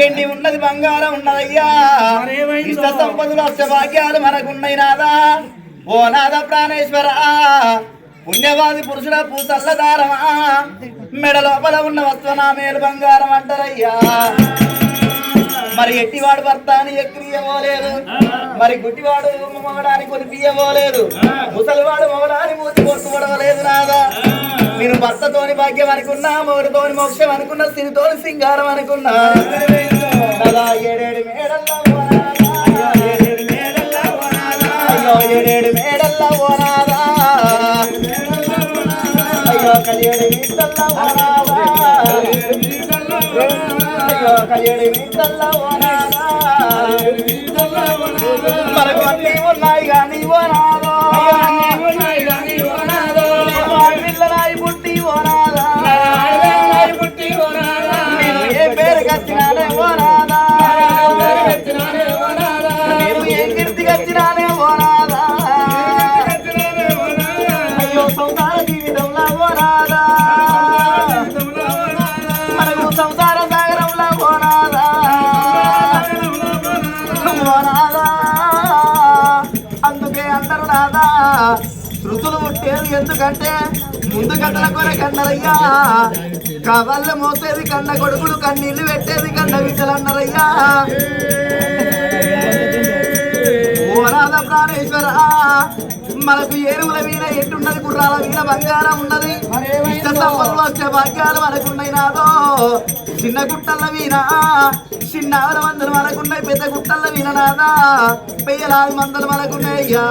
ఎండి ఉన్నది బంగారం ఉన్నదయ్యా ఇష్ట సంపదలు అష్టభాగ్యాలు మనకున్నాయి నాదా ఓ నాద ప్రాణేశ్వర పుణ్యవాది పురుషుల పూసల్లదారమా మెడ లోపల ఉన్న వస్తువనా మేలు బంగారం అంటారయ్యా మరి ఎట్టివాడు భర్త అని ఎక్కియవోలేదు మరి గుడ్డివాడు మొగడానికి కొనిపియవోలేదు ముసలివాడు మొగడాని మూతి కొట్టుకోవలేదు నాదా నేను భర్తతోని భాగ్యం అనుకున్నా మొగడితోని మోక్షం అనుకున్నా సిరితోని సింగారం అనుకున్నా నాదా ఏడేడు మేడల్లా అయ్యో ఏడేడు మేడల్లా ఓనాదా అయ్యో కలియేడు మీటల్లా ఓనాదా అయ్యో కలియేడు మీటల్లా ఓనాదా మనకు అన్నీ ఉన్నాయి కానీ ఓనాదో పిల్లనాయి పుట్టి ఓనాదా నేను ఏ పేరు కచ్చినానే ఓనాదా నేను ఏ కీర్తి కచ్చినానే ఓనాదా అయ్యో సంసార జీవితంలో ఓనాదా మనకు సంసార సాగరంలో ఓనాదా ఓనాదా అందుకే అందరు నాదా శృతులు ముట్టేది ఎందుకంటే ముందు కట్టల కొరకన్నరయ్యా కావాళ్ళ మోసేది కన్న కొడుకులు కన్నీళ్లు పెట్టేది కన్న విచ్చలన్నరయ్యా ఓనాద ప్రాణేశ్వర మనకు ఏరువుల వీణ ఎట్టున్నది గుర్రాల వీణ బంగారం ఉన్నది ఇష్ట సంపదలు వచ్చే భాగ్యాలు మనకున్నాయి నాదో చిన్న గుట్టల వీణ చిన్న ఆవుల మందలు మనకున్నాయి పెద్ద గుట్టల వీణ నాదా పెయ్యలాది మందలు మనకున్నాయ్యా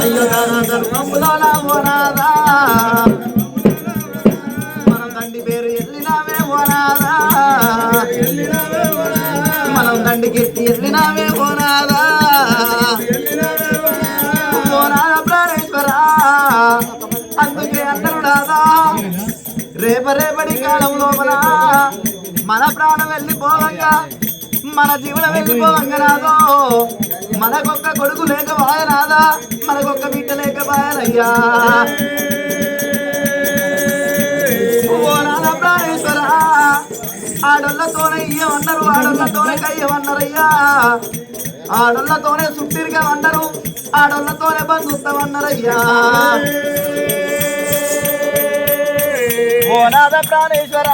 అయ్యో ఓనాదా మనం తండ్రి పేరు ఎల్లినామే ఓనాదా మనం తండ్రికి ఎల్లినామే ఓనాదా ఓనాద ప్రాణేశ్వర అందుకే అందరు నాదా రేపటి కాలం లోపల మన ప్రాణం వెళ్ళిపోవంగా మన జీవనం వెళ్ళిపోవంగా నాదో మనకొక్క కొడుకు లేక బాయనాదా మనకొక్క బిడ్డ లేక బాయనయ్యా ఓ నాద ప్రాణేశ్వర ఆడోళ్ళతోనే ఇయ్యమన్నారు ఆడోళ్ళతోనే కయ్యమన్నారయ్యా ఆడోళ్ళతోనే సుట్టిరిగా అన్నారు ఆడోళ్ళతోనే బంధుత్వమన్నారయ్యా ఓ నాద ప్రాణేశ్వర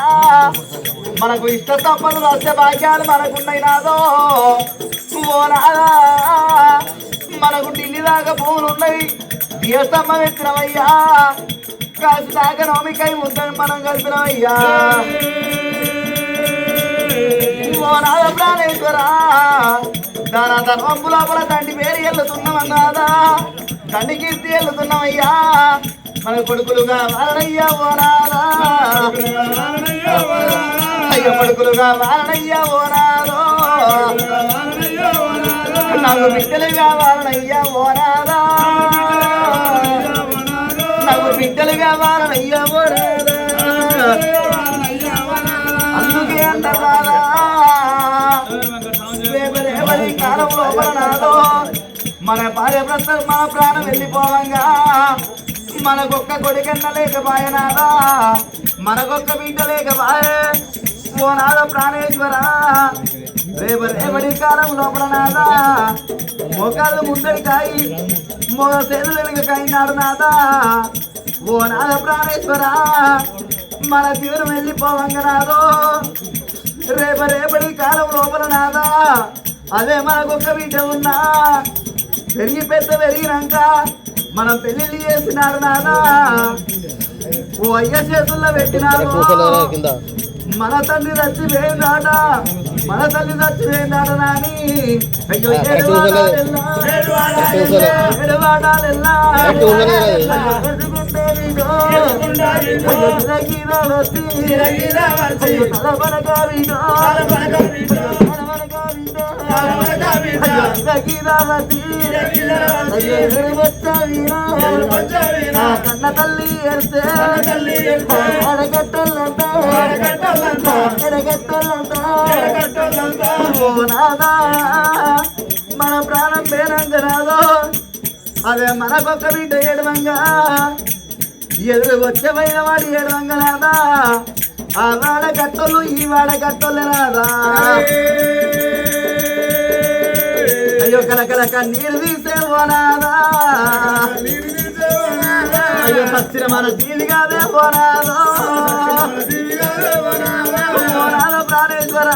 మనకు ఇష్ట సంపదలు వస్తే భాగ్యాలు మనకున్నాయి నాదో ఓ నాదా మనకు ఢిల్లీ దాకా భూములు ఉన్నాయి దీస్తమ్మ ఎత్తినవయ్యా కాసి దాకా నోమికై ముద్దని మనం కలిపినవయ్యా ఓ నాద ప్రాణేశ్వర దానా ధర్మంపు లోపల తండ్రి పేరు వెళ్తున్నామన్నాదా తండ్రి కీర్తి వెళ్తున్నామయ్యా మన కొడుకులుగా వారణయ్యా ఓ నాదా అయ్య కొడుకులుగా వారణయ్యా ఓ నాదో నాకు బిడ్డలుగా వారణయ్యా ఓ నాదా నాకు బిడ్డలుగా వారణయ్యా ఓ నాదా అందుకే అంటారా రేపటి కాలం లోపల నాదో మన భార్య భర్త మన ప్రాణం వెళ్ళిపోవంగా మనకొక్క కొడుకన్న లేకపాయనాదా మనకొక్క బిడ్డ లేకపాయే ఓ నాద ప్రాణేశ్వర రేపటి కాలం లోపల నాదా మోకాళ్ళు ముందరికాయి మోగ సేతులు వెనుకైనాడు నాదా ఓ నాద ప్రాణేశ్వర మన జీవనం వెళ్ళిపోవంగా నాదో రేపటి కాలం లోపల నాదా అదే మనకొక్క బిడ్డ ఉన్నా పెరిగి పెద్ద పెరిగినాక మనం పెళ్లి చేసినాడు నాదా ఓ అయ్య చేతుల్లో పెట్టినాడు మన తల్లి చచ్చిపోయిందాట మన తల్లి చచ్చిపోయిందాట నాని అయ్యో కన్న తల్లి ఎడితే అడగట్టలంతా మన ప్రాణం పేరంగ రాదో అదే మనకొక్క బిడ్డ ఏడవంగా ఎదురు వచ్చమైన వాడి ఏడవంగ రాదా ఆ వాడ కట్టలు ఈ వాడ కట్టలు రాదా అయ్యో కలకల కన్నీరు తీసే పోనాదా అయ్యో సచ్చిన మన తీవి కాదే పోనాదో పోనాద ప్రాణేశ్వర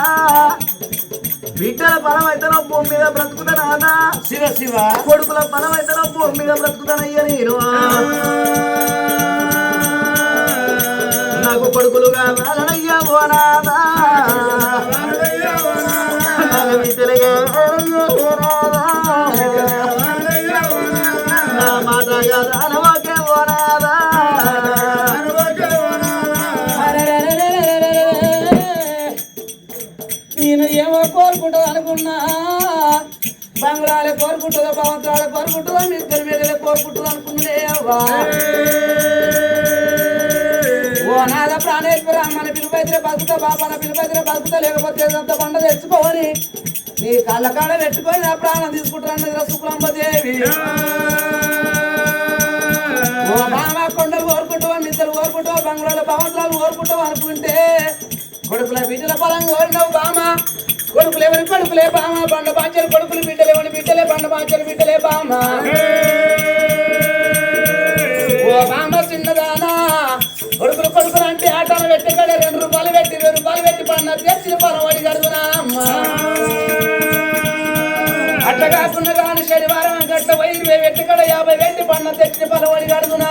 బిడ్డల బలం అయితేనో భూమి మీద బ్రతుకుతానా శివ శివ కొడుకుల బలం అయితేనో భూమి మీద బ్రతుకుతానయ్య నేను నాకు కొడుకులుగా వాళ్ళనయ్యా పోనాదా నా మాట కాదనవాకే పోనాదా నేను ఏమో కోరుకుంటుంది అనుకున్నా బంగ్లాలే కోరుకుంటుందో భవంతురాలే కోరుకుంటుందో మీ ఇద్దరు మీరే కోరుకుంటుంది అనుకున్నదే అవ్వా ఓ నాద ప్రాణేశ్వర మన పిలుపైతే బతుకుతా బాబా పిలుపైతే బతుకుతా లేకపోతే అంత బండ తెచ్చుకోని నీ కళ్ళ కాడ పెట్టుకొని నా ప్రాణం తీసుకుంటాను శుక్లంబదేవి ఓ బాబా కొండలు కోరుకుంటావా మిద్దరు కోరుకుంటావా బంగ్లాల భవంతురాలు కోరుకుంటావు అనుకుంటే కొడుకుల బిడ్డల బలం కోరినవు బామ కొడుకులు ఎవరి కొడుకులే బామ బండ బాంచలు కొడుకులు బిడ్డలు ఎవరి బిడ్డలే బండ బాంచలు బిడ్డలే బామ ఓ బామ చిన్నదానా కొడుకులు కొడుకులు అంటే ఆటలు పెట్టి కడ 2 రూపాయలు పెట్టి 20 రూపాయలు పెట్టి పన్న తెచ్చిన పొరవడి గడుగునా అమ్మ అట్లా కాకుండా కానీ శనివారం గట్ట 20 పెట్టి కడ 50 పెట్టి పన్న తెచ్చిన పొరవడి గడుగునా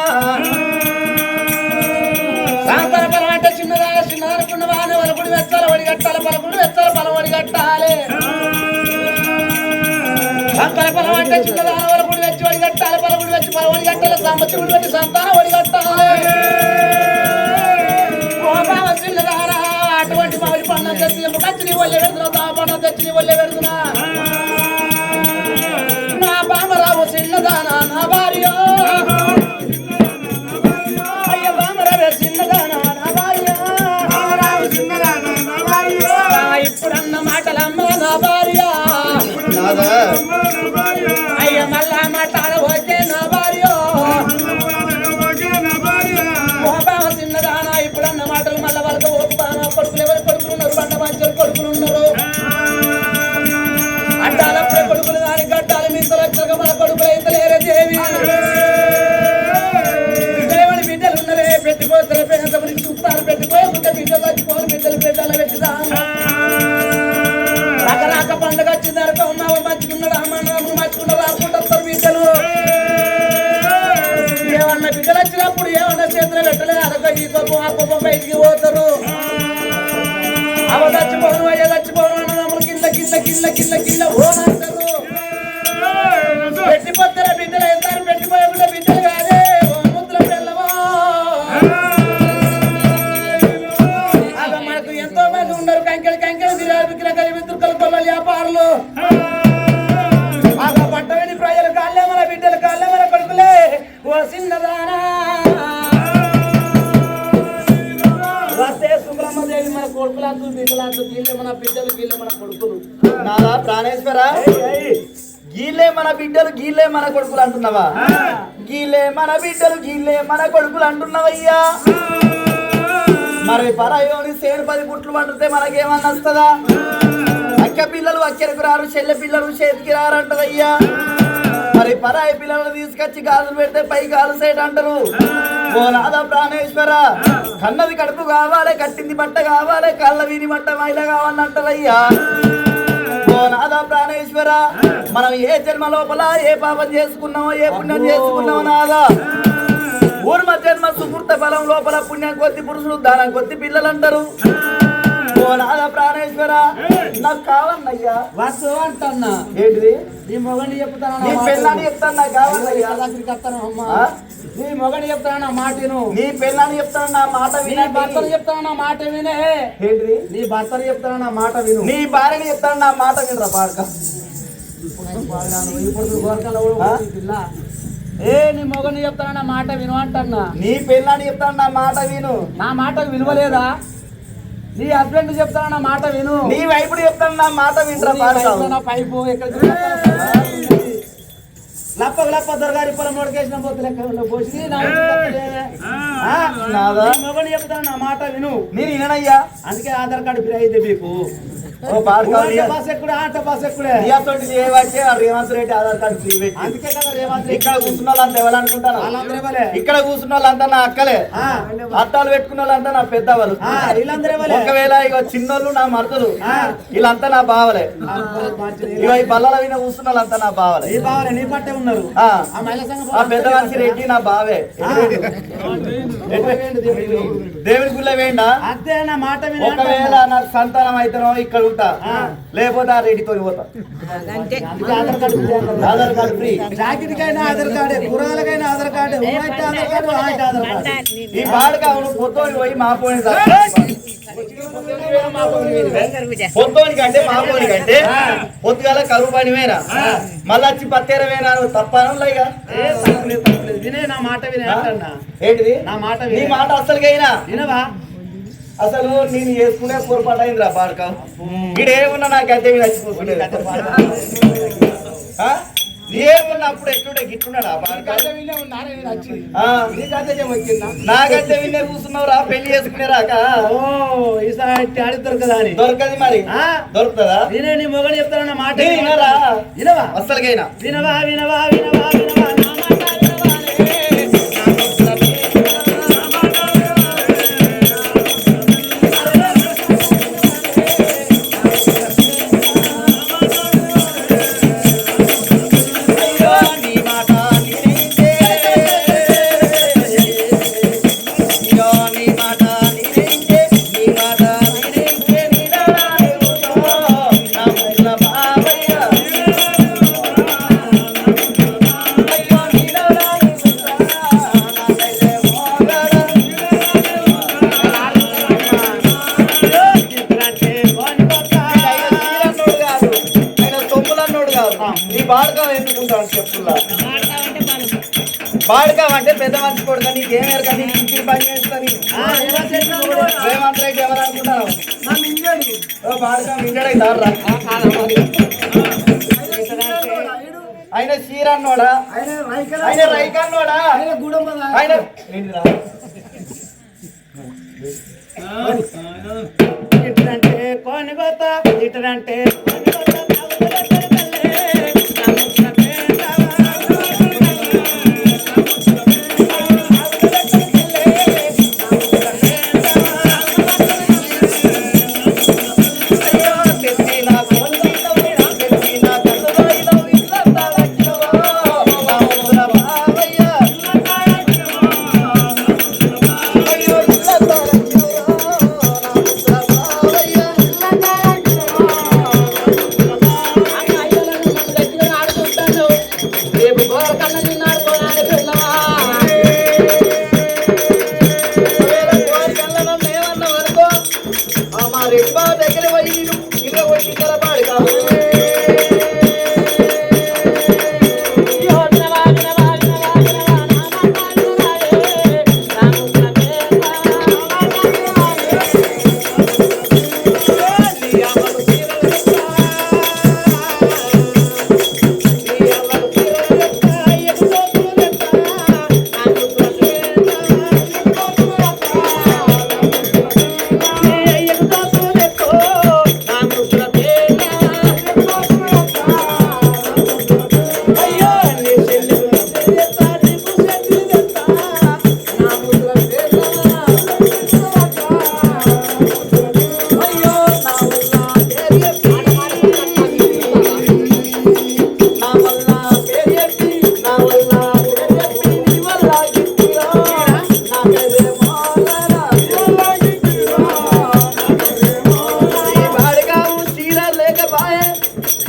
సాంతర పొలం అంటే చిన్నదాన చిన్నదనుకున్న వాన వరకుడు వెచ్చాల వడి కట్టాలి పలకుడు వెచ్చాల పొలవడి కట్టాలి సాంతర పొలం అంటే చిన్నదాన వరకుడు వెచ్చి వడి కట్టాలి పలకుడు వెచ్చి పొలవడి కట్టాలి సంపత్తుడు పెట్టి సంతానం వడి కట్టాలి చిన్నదాన అటువంటి మామిడి పండుగ తెచ్చి కచ్చి నీ ఒళ్ళే పెడుతున్నా తా పండుగ తెచ్చి నీ ఒళ్ళే పెడుతున్నా నా బామరావు చిన్నదాన నా భార్య ఇప్పుడన్న మాటలమ్మ నా భార్య అయ్య మళ్ళా మాట్లాడబోతే నా భార్య బావ చిన్నదానా ఇప్పుడన్న మాటలు మళ్ళా వాళ్ళకి ఓపుతానా కొడుకులు ఎవరు కొడుకులు ఉన్నారు బండ మంచి కొడుకులు ఉన్నారు అడ్డాలప్పుడే కొడుకులు దాని గడ్డాలు మీతో లక్షలుగా మన కొడుకులు అయితే లేరే దేవి దేవుని బిడ్డలు ఉన్నరే పెట్టిపోతారు పేదమని చూస్తారు పెట్టిపోయకుంటే బిడ్డలు చచ్చిపోరు బిడ్డలు బిడ్డలు పెట్టిదాను రకరక పండుగ వచ్చిందనుకో అమ్మ మంచుకున్నాడు అమ్మ మంచుకున్నారు అనుకుంటారు బిడ్డలు ఏమన్నా బిడ్డలు వచ్చినప్పుడు ఏమన్నా చేతులు పెట్టలేదు అదొక ఈ కోపం ఆ కోపం బయటికి పోతారు అవ చచ్చిపోను అయ్యా చచ్చిపోను అన్నదమ్ములు కింద కింద కింద కింద కింద ఓనంటారు పెట్టిపోతారా బిడ్డలు వెళ్తారు పెట్టిపోయకుండా బిడ్డలు కాదే ముద్దుల పిల్లవో మనకు ఎంతో మంది ఉన్నారు కంకెలు కంకెలు విగ్రహాలు విద్రుకలు కొల్ల వ్యాపారులు ఆగా పట్టవేని ప్రజలు కాళ్ళే మన బిడ్డలు కాళ్ళే మన కొడుకులే ఓ చిన్నదానా వస్తే సుబ్రహ్మదేవి మన కొడుకులంతా బిడ్డలంతా గీళ్ళే మన బిడ్డలు గీళ్ళే మన కొడుకులు నాదా ప్రాణేశ్వర గీలే మన బిడ్డలు గీలే మన కొడుకులు అంటున్నావా గీలే మన బిడ్డలు గీలే మన కొడుకులు అంటున్నావయ్యా మరి పరాయోని 10 పుట్లు పండితే మనకేమన్నా వస్తుందా అక్క పిల్లలు అక్కడికి రారు చెల్లె పిల్లలు చేతికి రారంటదయ్యా మరి పరాయి పిల్లలను తీసుకొచ్చి గాజులు పెడితే పై గాలు సేట అంటారు ఓ నాదా ప్రాణేశ్వర కన్నది కడుపు కావాలి కట్టింది బట్ట కావాలి కళ్ళ వీని బట్ట మైల కావాలంటారయ్యా ఓ నాదా ప్రాణేశ్వర మనం ఏ జన్మ లోపల ఏ పాపం చేసుకున్నామో ఏ పుణ్యం చేసుకున్నామో నాదా పూర్వ జన్మ సుకృత ఫలం లోపల పుణ్యం కొద్ది పురుషులు దానం కొద్ది పిల్లలు అంటారు ఓ నాద ప్రాణేశ్వర నాకు కావాలయ్యా వస్తు అంటున్నా ఏంటిది నీ మొగని చెప్తాను నీ పెళ్ళాన్ని చెప్తాను నాకు కావాలయ్యా దగ్గరికి వస్తాను అమ్మా నీ మొగని చెప్తాను నా మాట విను నీ పెళ్ళాన్ని చెప్తాను నా మాట విని భర్తను చెప్తాను నా మాట వినే ఏంటిది నీ భర్తను చెప్తాను నా మాట విను నీ భార్యని చెప్తాను నా మాట వినరా పాడక ఇప్పుడు గోరకలు పిల్ల ఏ నీ మొగని చెప్తాను నా మాట విను అంటన్నా నీ పెళ్ళాన్ని చెప్తాను నా మాట విను నా మాటకు విలువలేదా నీ హస్బెండ్ చెప్తాను నా మాట విను నీ వైపుడు చెప్తాను నా మాట వినరా పాడక పైపు ఎక్కడ లప్ప లప్ప దొరగారి పొలం నోటికేసిన పోతే లెక్క పోసి నాదా మొగని చెప్తాను నా మాట విను. నేను విననయ్యా. అందుకే ఆధార్ కార్డు ఫ్రీ అయితే మీకు ఓ బాడుకావు బస్ ఎక్కుడే ఆట బస్ ఎక్కుడే నీతోటి చేయబట్టే రేవంత్ రెడ్డి ఆధార్ కార్డు ఫ్రీ పెట్టి. అందుకే కదా రేవంత్ రెడ్డి ఇక్కడ కూర్చున్న వాళ్ళంతా ఎవరనుకుంటారు? వాళ్ళందరూ ఇవ్వలే. ఇక్కడ కూర్చున్న వాళ్ళంతా నా అక్కలే, అట్టాలు పెట్టుకున్న వాళ్ళంతా నా పెద్దవాళ్ళు. వీళ్ళందరూ ఇవ్వలే. ఒకవేళ ఇక చిన్నోళ్ళు నా మరుదులు వీళ్ళంతా నా బావలే. ఇక ఈ బల్లల మీద కూర్చున్న వాళ్ళంతా నా బావలే. ఈ బావలే నీ పట్టే ఉన్నారు. ఆ పెద్ద మనిషి రెడ్డి నా బావే. దేవుని గుళ్ళ వేయండా. అంతే నా మాట విను. ఒకవేళ నాకు సంతానం అయితేనో ఇక్కడ ఉంటా, లేకపోతే ఆ రెడ్డితో పోతా. Aadhaar card free. జాకెట్ కైనా ఆధార్ కార్డే, కూరగాయలకైనా ఆధార్ కార్డే, ఉమ్మాయితే ఆధార్ కార్డు, ఆయితే ఆధార్ కార్డు. ఈ బాడుగా పొత్తోని పోయి మా పోని పొత్తోని కంటే మా పోని కంటే పొద్దుగాల కరువు పని వేరా మళ్ళీ వచ్చి పత్తేరవేనా తప్పనులేగా. వినే నా మాట వినే అంటన్నా. ఏంటిది నా మాట నీ మాట అసలుకైనా వినవా? అసలు నేను చేసుకునే పొరపాటు అయిందిరా బాడుక. వీడేమున్నా నాకు అద్దె మీద వచ్చిపోతున్నాడు. ఏమున్నప్పుడు ఎట్లుంటే గిట్టున్నాడా బాడుక? నాకైతే విన్నే కూర్చున్నావురా పెళ్లి చేసుకునే రాక. ఈసారి ఆడి దొరకదా అని దొరకది మరి దొరుకుతుందా? వినే నీ మొగలు చెప్తానన్న మాట వినరా? వినవా? అసలుకైనా వినవా వినవా వినవా వినవా నా మాట బాడుకావు అంటే పెద్ద మనిషి కొడుక నీకేమేరు కానీ ఇంటికి పని చేస్తాను. రేవంత్ రెడ్డి ఎవరు అనుకుంటారు? బాడుకా మింగడైతారా? ఆయన చీరన్నోడా, ఆయన రైకన్నోడా, ఆయన ఇటంటే కోని గోత ఇటంటే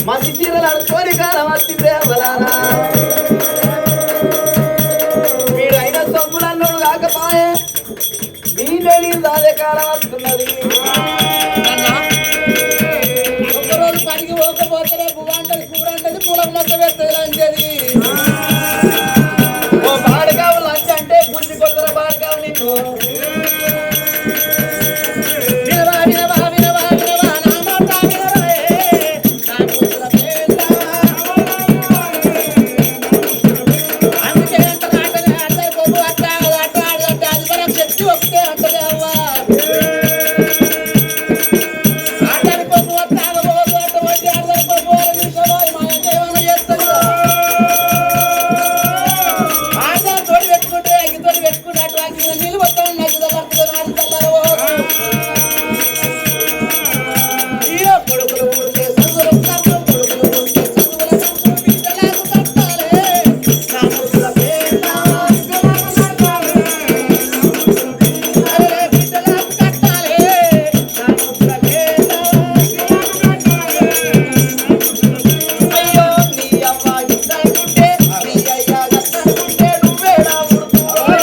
మంచి చీరలు అడుక్కొని కాలం వచ్చిందే బలానా. వీడు అయిన సొమ్ములన్నోడు కాకపోయే వీడే దాదే కాలం వస్తున్నది. ఒకరోజు పనికి పోకపోతే పువ్వు అంటది కూర అంటది పూలకు మొత్తం వేస్తుంది లంచది. ఓ బాడకావు లంచ్ అంటే గుంజి కొత్తర బాడకావు నిన్ను. అందుకే ఎంత కాటనే అట్లా గొప్ప అట్లా అట్లా అట్లా అది మనం చెప్తూ వేసుకున్నట్టు వాకి నీళ్ళు మొత్తం నచ్చుదా పడుతుంది నాడు చల్లారు కొడుకులు పుడితే సందులు కట్టు కొడుకులు పుడితే సందుల కట్టు బిడ్డలకు కట్టాలే నా ముద్దుల పేట బిడ్డలకు కట్టాలే నా ముద్దుల పేట అయ్యో నీ అమ్మ గిట్టకుంటే నీ అయ్య గట్టకుంటే నువ్వేడా ఉడుకు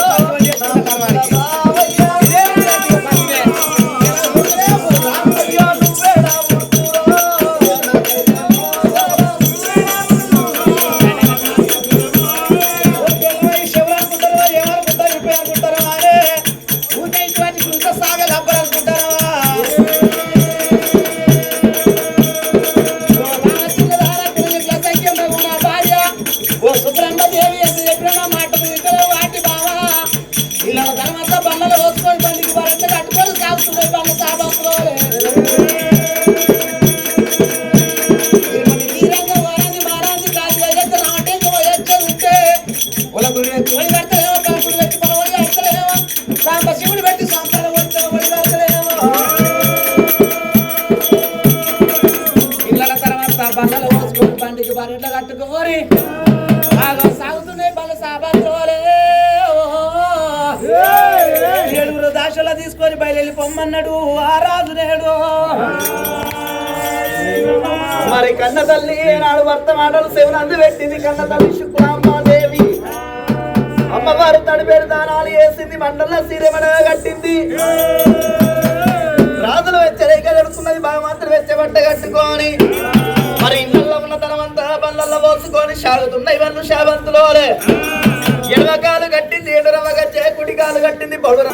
శివుడు పెట్టి సంతానం పిల్లల తర్వాత బల్లలు పోసుకొని బండికి బరెట్ల కట్టుకోరి సాగుతున్నాయి బల్ల సాబాత్రోలే ఏడుగురు దాశలా తీసుకొని బయలు పొమ్మన్నాడు ఆ రాజు నేడు మరి కన్న తల్లి నాడు భర్త మాటలు శివనందు పెట్టింది కన్న తల్లి శుక్లాంబాదేవి అమ్మవారు తడిపేరు దానాలు వేసింది మండల సీరెమన కట్టింది రాజులు వెచ్చరేక కడుతున్నది బామాత్రం వెచ్చబట్ట కట్టుకొని మరి ఇళ్ళల్లో ఉన్న తనమంతా బళ్ళల్లో పోసుకొని సాగుతున్నాయి వాళ్ళు శాబంతులోలే ఎడమకాలు కట్టింది ఎడరవ గచ్చే కుడికాలు కట్టింది బొడుర